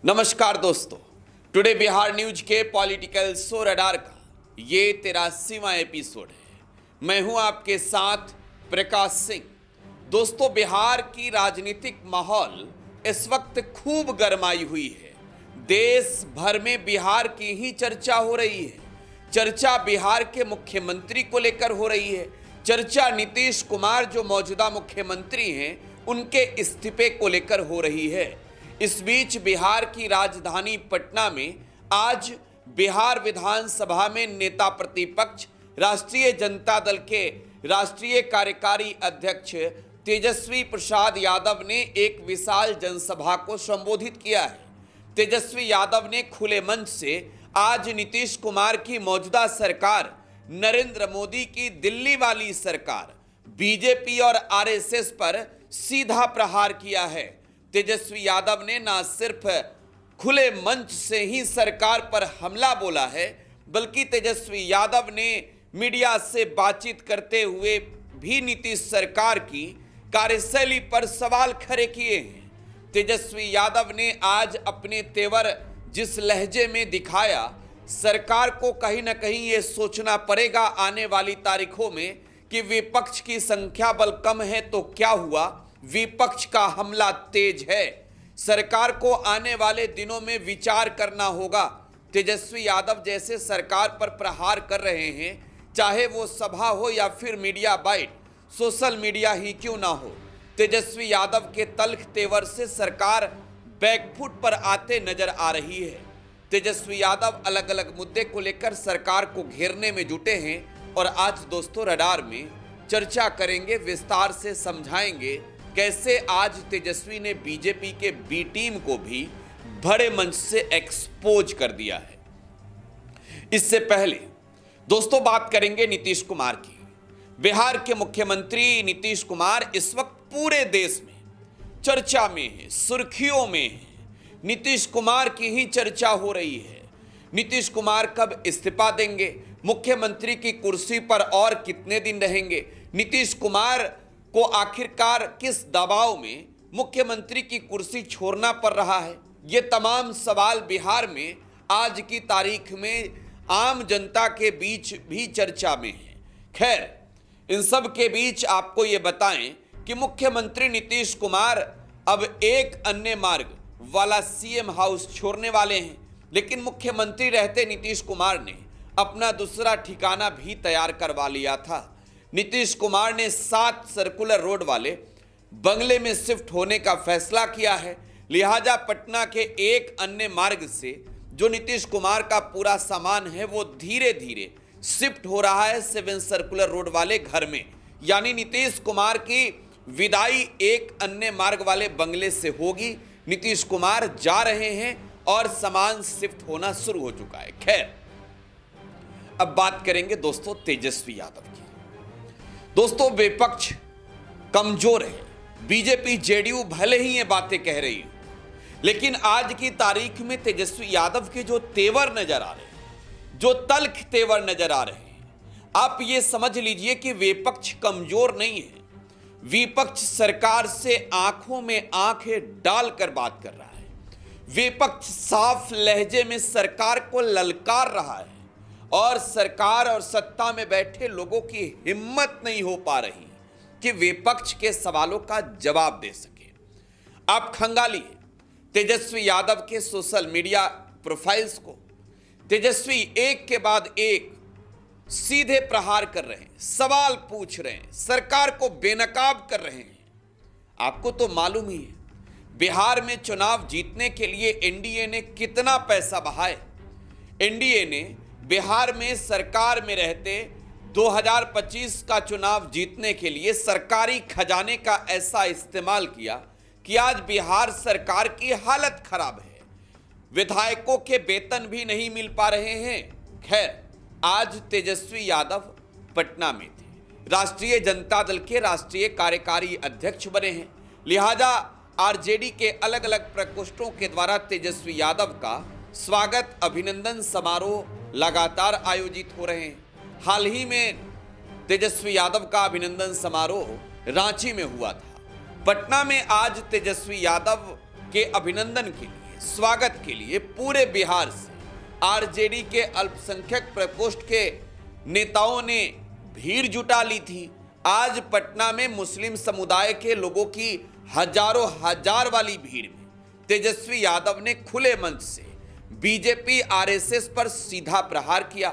नमस्कार दोस्तों, today Bihar news के पॉलिटिकल शो रडार का ये 83वां एपिसोड है। मैं हूं आपके साथ प्रकाश सिंह। दोस्तों, बिहार की राजनीतिक माहौल इस वक्त खूब गरमाई हुई है। देश भर में बिहार की ही चर्चा हो रही है। चर्चा बिहार के मुख्यमंत्री को लेकर हो रही है। चर्चा नीतीश कुमार जो मौजूदा मुख्यमंत्री हैं उनके इस्तीफे को लेकर हो रही है। इस बीच बिहार की राजधानी पटना में आज बिहार विधानसभा में नेता प्रतिपक्ष राष्ट्रीय जनता दल के राष्ट्रीय कार्यकारी अध्यक्ष तेजस्वी प्रसाद यादव ने एक विशाल जनसभा को संबोधित किया है। तेजस्वी यादव ने खुले मंच से आज नीतीश कुमार की मौजूदा सरकार, नरेंद्र मोदी की दिल्ली वाली सरकार, बीजेपी और आरएसएस पर सीधा प्रहार किया है। तेजस्वी यादव ने न सिर्फ खुले मंच से ही सरकार पर हमला बोला है, बल्कि तेजस्वी यादव ने मीडिया से बातचीत करते हुए भी नीतीश सरकार की कार्यशैली पर सवाल खड़े किए हैं। तेजस्वी यादव ने आज अपने तेवर जिस लहजे में दिखाया, सरकार को कहीं ना कहीं ये सोचना पड़ेगा आने वाली तारीखों में कि विपक्ष की संख्या बल कम है तो क्या हुआ, विपक्ष का हमला तेज है। सरकार को आने वाले दिनों में विचार करना होगा। तेजस्वी यादव जैसे सरकार पर प्रहार कर रहे हैं, चाहे वो सभा हो या फिर मीडिया बाइट, सोशल मीडिया ही क्यों ना हो, तेजस्वी यादव के तल्ख तेवर से सरकार बैकफुट पर आते नजर आ रही है। तेजस्वी यादव अलग अलग मुद्दे को लेकर सरकार को घेरने में जुटे हैं और आज दोस्तों रडार में चर्चा करेंगे, विस्तार से समझाएंगे कैसे आज तेजस्वी ने बीजेपी के बी टीम को भी बड़े मंच से एक्सपोज कर दिया है। इससे पहले दोस्तों बात करेंगे नीतीश कुमार की। बिहार के मुख्यमंत्री नीतीश कुमार इस वक्त पूरे देश में चर्चा में है, सुर्खियों में है। नीतीश कुमार की ही चर्चा हो रही है। नीतीश कुमार कब इस्तीफा देंगे, मुख्यमंत्री की कुर्सी पर और कितने दिन रहेंगे, नीतीश कुमार को आखिरकार किस दबाव में मुख्यमंत्री की कुर्सी छोड़ना पड़ रहा है, ये तमाम सवाल बिहार में आज की तारीख में आम जनता के बीच भी चर्चा में है। खैर, इन सब के बीच आपको ये बताएं कि मुख्यमंत्री नीतीश कुमार अब एक अन्य मार्ग वाला सीएम हाउस छोड़ने वाले हैं। लेकिन मुख्यमंत्री रहते नीतीश कुमार ने अपना दूसरा ठिकाना भी तैयार करवा लिया था। नीतीश कुमार ने 7 सर्कुलर रोड वाले बंगले में शिफ्ट होने का फैसला किया है। लिहाजा पटना के एक अन्य मार्ग से जो नीतीश कुमार का पूरा सामान है वो धीरे धीरे शिफ्ट हो रहा है 7 सर्कुलर रोड वाले घर में। यानी नीतीश कुमार की विदाई एक अन्य मार्ग वाले बंगले से होगी। नीतीश कुमार जा रहे हैं और सामान शिफ्ट होना शुरू हो चुका है। खैर, अब बात करेंगे दोस्तों तेजस्वी यादव की। दोस्तों, विपक्ष कमजोर है। बीजेपी जेडीयू भले ही ये बातें कह रही है, लेकिन आज की तारीख में तेजस्वी यादव के जो तेवर नजर आ रहे हैं, जो तल्ख तेवर नजर आ रहे हैं, आप ये समझ लीजिए कि विपक्ष कमजोर नहीं है। विपक्ष सरकार से आंखों में आंखें डालकर बात कर रहा है। विपक्ष साफ लहजे में सरकार को ललकार रहा है और सरकार और सत्ता में बैठे लोगों की हिम्मत नहीं हो पा रही कि विपक्ष के सवालों का जवाब दे सके। आप खंगालिए तेजस्वी यादव के सोशल मीडिया प्रोफाइल्स को। तेजस्वी एक के बाद एक सीधे प्रहार कर रहे हैं, सवाल पूछ रहे हैं, सरकार को बेनकाब कर रहे हैं। आपको तो मालूम ही है बिहार में चुनाव जीतने के लिए एनडीए ने कितना पैसा बहाया। एनडीए ने बिहार में सरकार में रहते 2025 का चुनाव जीतने के लिए सरकारी खजाने का ऐसा इस्तेमाल किया कि आज बिहार सरकार की हालत खराब है। विधायकों के वेतन भी नहीं मिल पा रहे हैं। खैर, आज तेजस्वी यादव पटना में थे, राष्ट्रीय जनता दल के राष्ट्रीय कार्यकारी अध्यक्ष बने हैं। लिहाजा आरजेडी के अलग अलग प्रकोष्ठों के द्वारा तेजस्वी यादव का स्वागत, अभिनंदन समारोह लगातार आयोजित हो रहे हैं। हाल ही में तेजस्वी यादव का अभिनंदन समारोह रांची में हुआ था। पटना में आज तेजस्वी यादव के अभिनंदन के लिए स्वागत के लिए पूरे बिहार से आरजेडी के अल्पसंख्यक प्रकोष्ठ के नेताओं ने भीड़ जुटा ली थी। आज पटना में मुस्लिम समुदाय के लोगों की हजारों हजार वाली भीड़ में तेजस्वी यादव ने खुले मंच से बीजेपी आरएसएस पर सीधा प्रहार किया।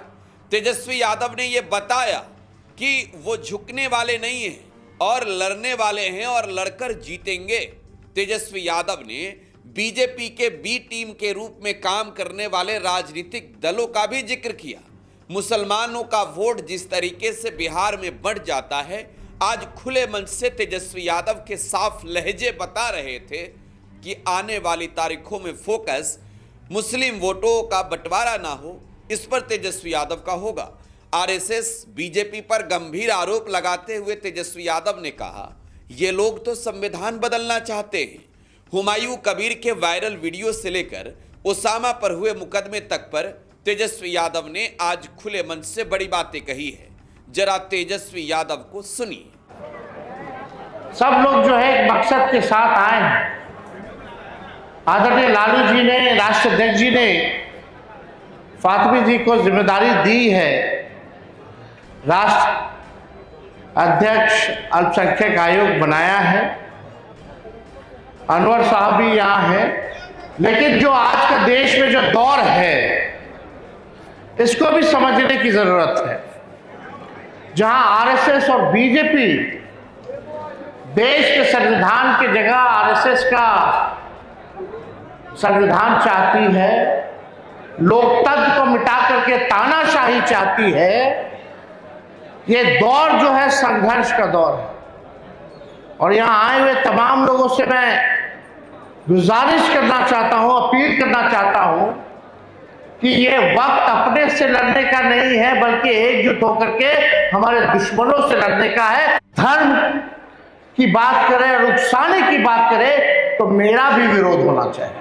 तेजस्वी यादव ने यह बताया कि वो झुकने वाले नहीं हैं और लड़ने वाले हैं और लड़कर जीतेंगे। तेजस्वी यादव ने बीजेपी के बी टीम के रूप में काम करने वाले राजनीतिक दलों का भी जिक्र किया। मुसलमानों का वोट जिस तरीके से बिहार में बढ़ जाता है, आज खुले मंच से तेजस्वी यादव के साफ लहजे बता रहे थे कि आने वाली तारीखों में फोकस मुस्लिम वोटों का बंटवारा ना हो, इस पर तेजस्वी यादव का होगा। आरएसएस बीजेपी पर गंभीर आरोप लगाते हुए तेजस्वी यादव ने कहा, ये लोग तो संविधान बदलना चाहते हैं। हुमायूं कबीर के वायरल वीडियो से लेकर ओसामा पर हुए मुकदमे तक पर तेजस्वी यादव ने आज खुले मंच से बड़ी बातें कही है। जरा तेजस्वी यादव को सुनिए। सब लोग जो है एक मकसद के साथ आए हैं। आदरणीय लालू जी ने, राष्ट्रीय अध्यक्ष जी ने फातमी जी को जिम्मेदारी दी है। राष्ट्र अध्यक्ष अल्पसंख्यक आयोग बनाया है। अनवर साहब भी यहाँ है। लेकिन जो आज का देश में जो दौर है, इसको भी समझने की जरूरत है। जहां आरएसएस और बीजेपी देश के संविधान की जगह आरएसएस का संविधान चाहती है, लोकतंत्र को मिटा करके तानाशाही चाहती है, ये दौर जो है संघर्ष का दौर है। और यहां आए हुए तमाम लोगों से मैं गुजारिश करना चाहता हूं, अपील करना चाहता हूं कि ये वक्त अपने से लड़ने का नहीं है, बल्कि एकजुट होकर के हमारे दुश्मनों से लड़ने का है। धर्म की बात करें और उकसाने की बात करें तो मेरा भी विरोध होना चाहिए।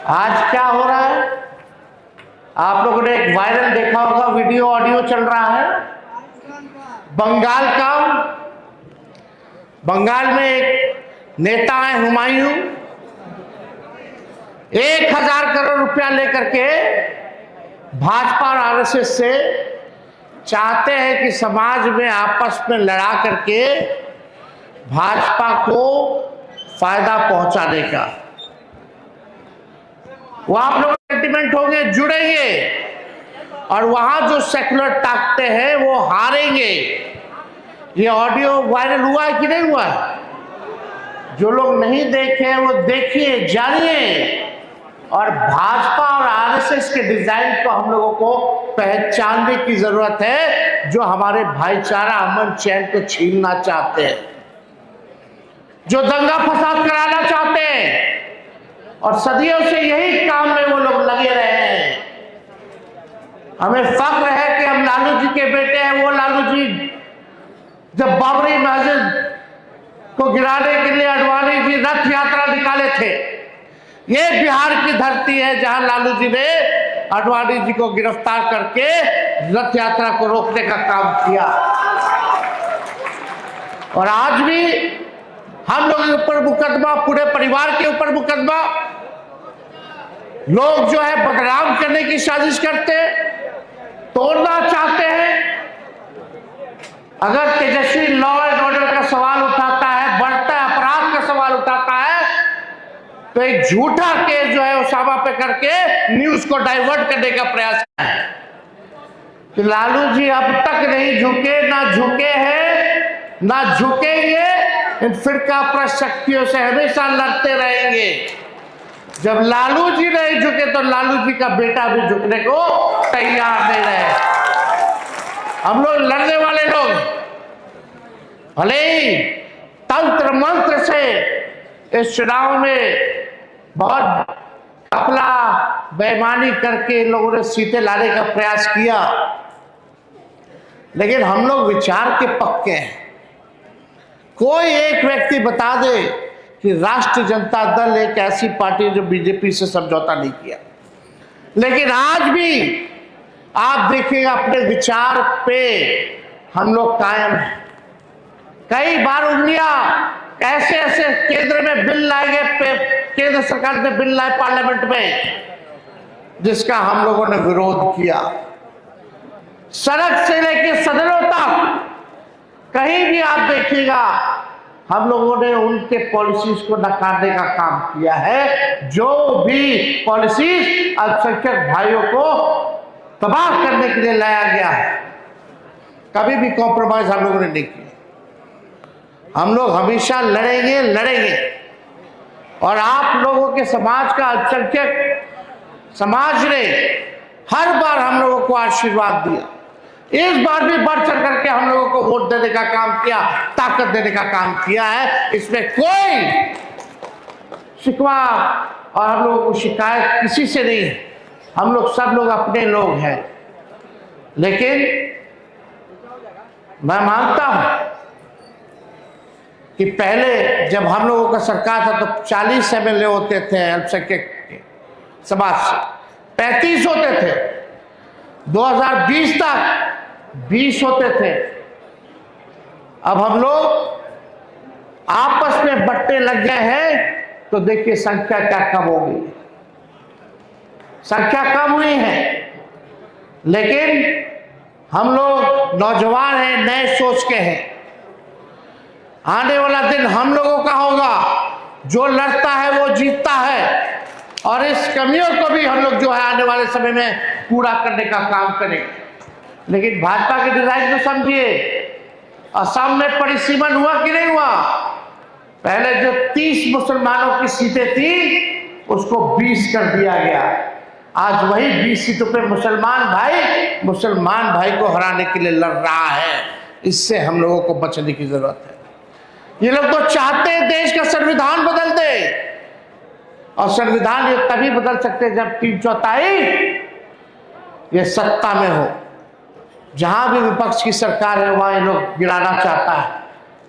आज क्या हो रहा है, आप लोगों ने एक वायरल देखा होगा, वीडियो ऑडियो चल रहा है बंगाल का। बंगाल में एक नेता है हुमायूं, 1000 करोड़ रुपया लेकर के भाजपा और आरएसएस से चाहते हैं कि समाज में आपस में लड़ा करके भाजपा को फायदा पहुंचाने का। वो आप लोग सेंटिमेंट होंगे, जुड़ेंगे और वहां जो सेकुलर ताकतें हैं वो हारेंगे। ये ऑडियो वायरल हुआ है कि नहीं हुआ है? जो लोग नहीं देखे हैं वो देखिए, जानिए। और भाजपा और आरएसएस के डिजाइन को हम लोगों को पहचानने की जरूरत है, जो हमारे भाईचारा, अमन चैन को छीनना चाहते हैं, जो दंगा फसाद कराना चाहते हैं। और सदियों से यही काम में वो लोग लगे रहे हैं। हमें फक्र है कि हम लालू जी के बेटे हैं। वो लालू जी जब बाबरी मस्जिद को गिराने के लिए अडवाणी जी रथ यात्रा निकाले थे, ये बिहार की धरती है जहां लालू जी ने अडवाणी जी को गिरफ्तार करके रथ यात्रा को रोकने का काम किया। और आज भी हम लोगों के ऊपर मुकदमा, पूरे परिवार के ऊपर मुकदमा। लोग जो है बदनाम करने की साजिश करते, तोड़ना चाहते हैं। अगर तेजस्वी लॉ एंड ऑर्डर का सवाल उठाता है, बढ़ता अपराध का सवाल उठाता है, तो एक झूठा केस जो है ओसामा पे करके न्यूज को डाइवर्ट करने का प्रयास है कि लालू जी अब तक नहीं झुके, ना झुके हैं, ना झुकेंगे। इन फिरका प्रस्त शक्तियों से हमेशा लड़ते रहेंगे। जब लालू जी नहीं झुके तो लालू जी का बेटा भी झुकने को तैयार नहीं रहे। हम लोग लड़ने वाले लोग, भले ही तंत्र मंत्र से इस चुनाव में बहुत कपला बेईमानी करके लोगों ने सीटें लाने का प्रयास किया, लेकिन हम लोग विचार के पक्के हैं। कोई एक व्यक्ति बता दे कि राष्ट्रीय जनता दल एक ऐसी पार्टी जो बीजेपी से समझौता नहीं किया। लेकिन आज भी आप देखिएगा अपने विचार पे हम लोग कायम हैं। कई बार उंगलियां ऐसे ऐसे केंद्र में बिल लाएंगे, केंद्र सरकार ने बिल लाए पार्लियामेंट में, जिसका हम लोगों ने विरोध किया। सड़क से लेकर सदनों तक कहीं भी आप देखिएगा, हम लोगों ने उनके पॉलिसीज को नकारने का काम किया है। जो भी पॉलिसीज अल्पसंख्यक भाइयों को तबाह करने के लिए लाया गया है, कभी भी कॉम्प्रोमाइज हम लोगों ने नहीं किया। हम लोग हमेशा लड़ेंगे। और आप लोगों के समाज का, अल्पसंख्यक समाज ने हर बार हम लोगों को आशीर्वाद दिया। इस बार भी बढ़ चढ़ करके हम लोगों को वोट देने का काम किया, ताकत देने का काम किया है। इसमें कोई शिकवा और हम लोगों को शिकायत किसी से नहीं है। हम लोग सब लोग अपने लोग हैं। लेकिन मैं मानता हूं कि पहले जब हम लोगों का सरकार था तो 40 MLA होते थे अल्पसंख्यक समाज से, 35 होते थे। 2020 तक 20 होते थे। अब हम लोग आपस में बट्टे लग गए हैं, तो देखिए संख्या क्या कम हो गई। संख्या कम हुई है, लेकिन हम लोग नौजवान हैं, नए सोच के हैं। आने वाला दिन हम लोगों का होगा। जो लड़ता है वो जीतता है, और इस कमियों को भी हम लोग जो है आने वाले समय में पूरा करने का काम करेंगे। लेकिन भाजपा के डिजाइन को समझिए, असम में परिसीमन हुआ कि नहीं हुआ? पहले जो 30 मुसलमानों की सीटें थी उसको 20 कर दिया गया। आज वही 20 सीटों पे मुसलमान भाई को हराने के लिए लड़ रहा है। इससे हम लोगों को बचने की जरूरत है। ये लोग तो चाहते हैं देश का संविधान बदल दे, और संविधान ये तभी बदल सकते हैं जब 3/4 ये सत्ता में हो। जहां भी विपक्ष की सरकार है वहां ये लोग गिराना चाहता है,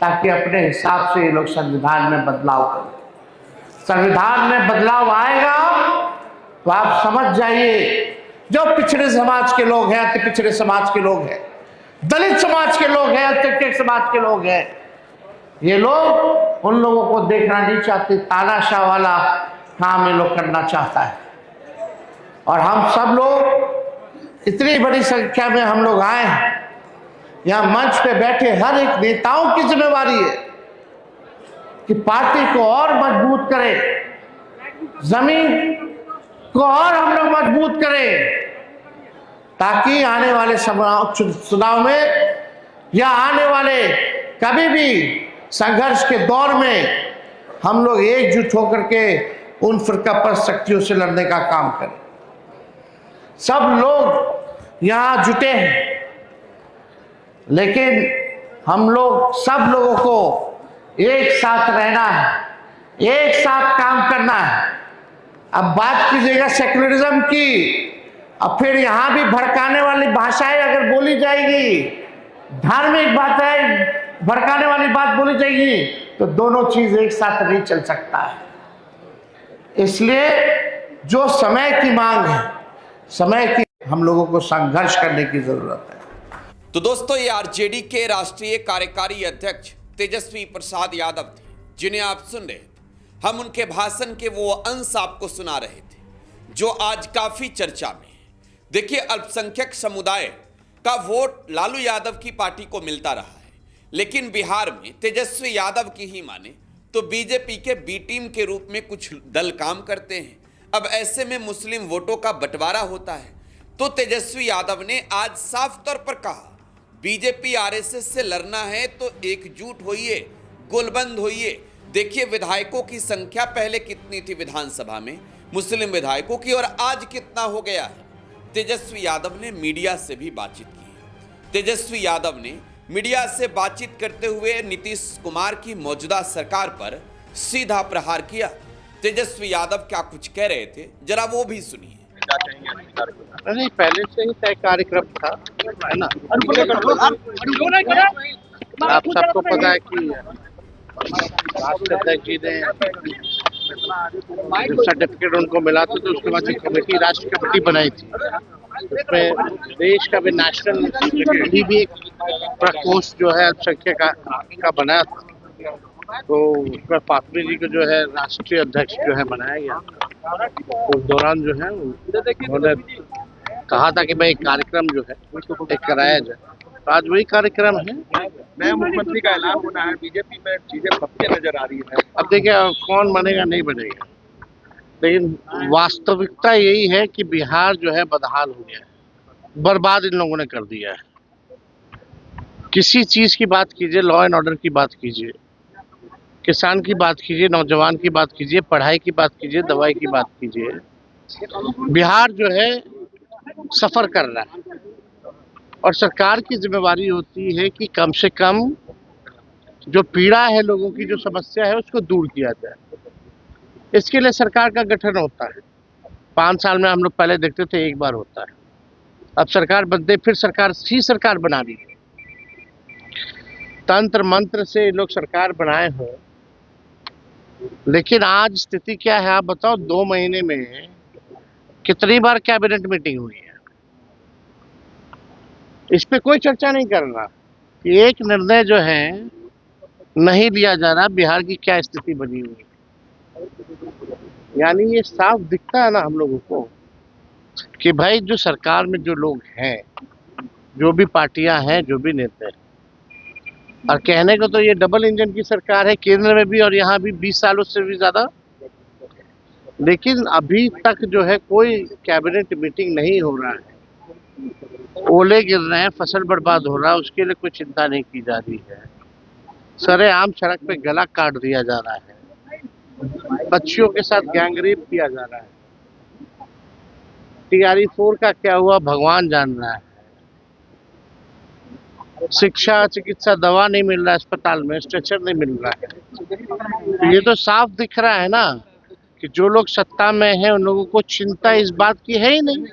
ताकि अपने हिसाब से ये लोग संविधान में बदलाव करें। संविधान में बदलाव आएगा तो आप समझ जाइए, जो पिछड़े समाज के लोग हैं, अति पिछड़े समाज के लोग हैं, दलित समाज के लोग हैं, अल्पसंख्यक समाज के लोग हैं, ये लोग उन लोगों को देखना नहीं चाहते। तानाशाह वाला काम ये लोग करना चाहता है। और हम सब लोग इतनी बड़ी संख्या में हम लोग आए हैं, यहां मंच पे बैठे हर एक नेताओं की जिम्मेवारी है कि पार्टी को और मजबूत करें, जमीन को और हम लोग मजबूत करें, ताकि आने वाले चुनाव में या आने वाले कभी भी संघर्ष के दौर में हम लोग एकजुट होकर के उन फिरकापरस्त शक्तियों से लड़ने का काम करें। सब लोग यहां जुटे हैं, लेकिन हम लोग सब लोगों को एक साथ रहना है, एक साथ काम करना है। अब बात कीजिएगा सेक्युलरिज्म की, अब फिर यहां भी भड़काने वाली भाषाएं अगर बोली जाएगी, धार्मिक भाषाएं भड़काने वाली बात बोली जाएगी, तो दोनों चीज एक साथ नहीं चल सकता है। इसलिए जो समय की मांग है, समय की हम लोगों को संघर्ष करने की जरूरत है। तो दोस्तों, ये आरजेडी के राष्ट्रीय कार्यकारी अध्यक्ष तेजस्वी प्रसाद यादव थे, जिन्हें आप सुन रहे थे। हम उनके भाषण के वो अंश आपको सुना रहे थे जो आज काफी चर्चा में है। देखिए, अल्पसंख्यक समुदाय का वोट लालू यादव की पार्टी को मिलता रहा है, लेकिन बिहार में तेजस्वी यादव की ही माने तो बीजेपी के बी टीम के रूप में कुछ दल काम करते हैं। अब ऐसे में मुस्लिम वोटों का बंटवारा होता है, तो तेजस्वी यादव ने आज साफ तौर पर कहा, बीजेपी आरएसएस से लड़ना है तो एकजुट होइए, गोलबंद होइए। देखिए, विधायकों की संख्या पहले कितनी थी विधानसभा में मुस्लिम विधायकों की, और आज कितना हो गया है। तेजस्वी यादव ने मीडिया से भी बातचीत की। तेजस्वी यादव ने मीडिया से बातचीत करते हुए नीतीश कुमार की मौजूदा सरकार पर सीधा प्रहार किया। तेजस्वी यादव क्या कुछ कह रहे थे, जरा वो भी सुनिए। नहीं, पहले से ही तय कार्यक्रम था, है ना। आप सबको पता है कि राष्ट्रीय अध्यक्ष जी ने सर्टिफिकेट उनको मिला था, तो उसके बाद जो कमेटी, राष्ट्रीय कमेटी बनाई थी, उसमें देश का भी नेशनल भी एक प्रकोष्ठ जो है अल्पसंख्यक का बनाया था। तो उसका फातमी जी को जो है राष्ट्रीय अध्यक्ष जो है बनाया गया। उस दौरान जो है उन्होंने कहा था कि भाई एक कार्यक्रम जो है एक कराया जाए, तो आज वही कार्यक्रम है। नए मुख्यमंत्री का ऐलान होना है, बीजेपी में चीजें फंसती नजर आ रही है। अब देखिए कौन बनेगा नहीं बनेगा, लेकिन वास्तविकता यही है कि बिहार जो है बदहाल हो गया है, बर्बाद इन लोगों ने कर दिया है। किसी चीज की बात कीजिए, लॉ एंड ऑर्डर की बात कीजिए, किसान की बात कीजिए, नौजवान की बात कीजिए, पढ़ाई की बात कीजिए, दवाई की बात कीजिए, बिहार जो है सफर कर रहा है। और सरकार की जिम्मेवारी होती है कि कम से कम जो पीड़ा है लोगों की, जो समस्या है, उसको दूर किया जाए। इसके लिए सरकार का गठन होता है। 5 साल में हम लोग पहले देखते थे एक बार होता है, अब सरकार बनते फिर सरकार बना दी। तंत्र मंत्र से लोग सरकार बनाए हो, लेकिन आज स्थिति क्या है आप बताओ। 2 महीने में कितनी बार कैबिनेट मीटिंग हुई है, इस पे कोई चर्चा नहीं कर रहा। एक निर्णय जो है नहीं लिया जा रहा, बिहार की क्या स्थिति बनी हुई है। यानी ये साफ दिखता है ना हम लोगों को कि भाई जो सरकार में जो लोग हैं, जो भी पार्टियां हैं, जो भी नेता हैं, और कहने को तो ये डबल इंजन की सरकार है, केंद्र में भी और यहाँ भी 20 सालों से भी ज्यादा, लेकिन अभी तक जो है कोई कैबिनेट मीटिंग नहीं हो रहा है। ओले गिर रहे हैं, फसल बर्बाद हो रहा है, उसके लिए कोई चिंता नहीं की जा रही है। सरेआम सड़क पे गला काट दिया जा रहा है, बच्चियों के साथ गैंगरेप किया जा रहा है। TRE 4 का क्या हुआ भगवान जान रहा है। शिक्षा, चिकित्सा, दवा नहीं मिल रहा है, अस्पताल में स्ट्रेचर नहीं मिल रहा है। तो ये तो साफ दिख रहा है ना कि जो लोग सत्ता में हैं उन लोगों को चिंता इस बात की है ही नहीं।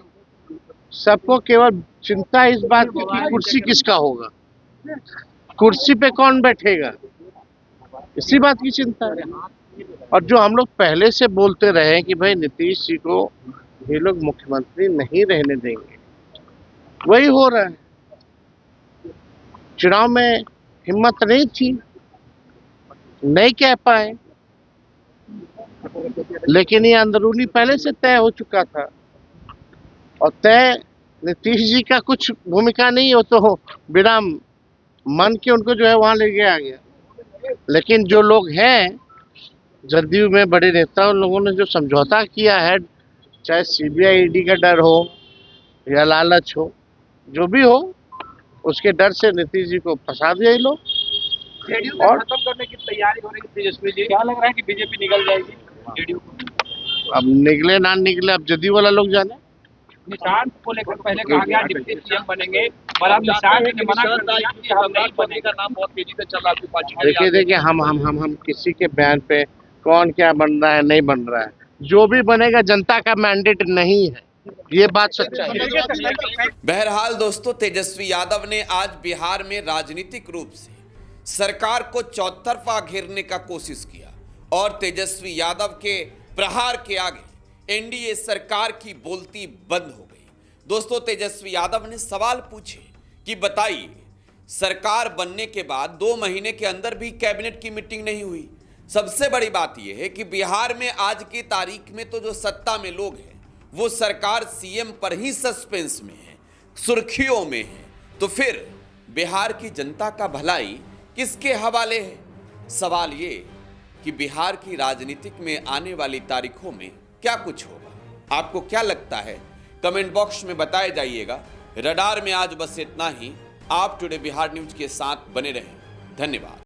सबको केवल चिंता इस बात की कि कुर्सी किसका होगा, कुर्सी पे कौन बैठेगा, इसी बात की चिंता है। और जो हम लोग पहले से बोलते रहे कि भाई नीतीश जी को ये लोग मुख्यमंत्री नहीं रहने देंगे, वही हो रहा है। चुनाव में हिम्मत नहीं थी, नहीं कह पाए, लेकिन ये अंदरूनी पहले से तय हो चुका था। और तय नीतीश जी का कुछ भूमिका नहीं हो, तो बिना मन के उनको जो है वहां ले गया गया। लेकिन जो लोग हैं जदयू में बड़े नेता, उन लोगों ने जो समझौता किया है, चाहे CBI ED का डर हो या लालच हो, जो भी हो, उसके डर से नीतीश जी को फंसा दिया ये लोग। जेडीयू और खत्म करने की तैयारी हो रही है तेजस्वी जी। क्या लग रहा है कि बीजेपी निकल जाएगी जेडीयू को? अब निकले ना निकले, अब जदयू वाला लोग जाने। निशांत को लेकर पहले कहा गया डिप्टी CM बनेंगे, और अब निशांत ने मना कर दिया कि हम नहीं बनेगा। नाम बहुत तेजी से चल रहा है। देखिए हम किसी के बयान पे कौन क्या बन रहा है नहीं बन रहा है, जो भी बनेगा जनता का मैंडेट नहीं है, ये बात सच्चाई है। बहरहाल दोस्तों, तेजस्वी यादव ने आज बिहार में राजनीतिक रूप से सरकार को चौतरफा घेरने का कोशिश किया और तेजस्वी यादव के प्रहार के आगे NDA सरकार की बोलती बंद हो गई। दोस्तों, तेजस्वी यादव ने सवाल पूछे कि बताइए, सरकार बनने के बाद 2 महीने के अंदर भी कैबिनेट की मीटिंग नहीं हुई। सबसे बड़ी बात यह है कि बिहार में आज की तारीख में तो जो सत्ता में लोग हैं वो सरकार CM पर ही सस्पेंस में है, सुर्खियों में है। तो फिर बिहार की जनता का भलाई किसके हवाले है? सवाल ये कि बिहार की राजनीतिक में आने वाली तारीखों में क्या कुछ होगा, आपको क्या लगता है? कमेंट बॉक्स में बताए जाइएगा। रडार में आज बस इतना ही। आप टुडे बिहार न्यूज के साथ बने रहें। धन्यवाद।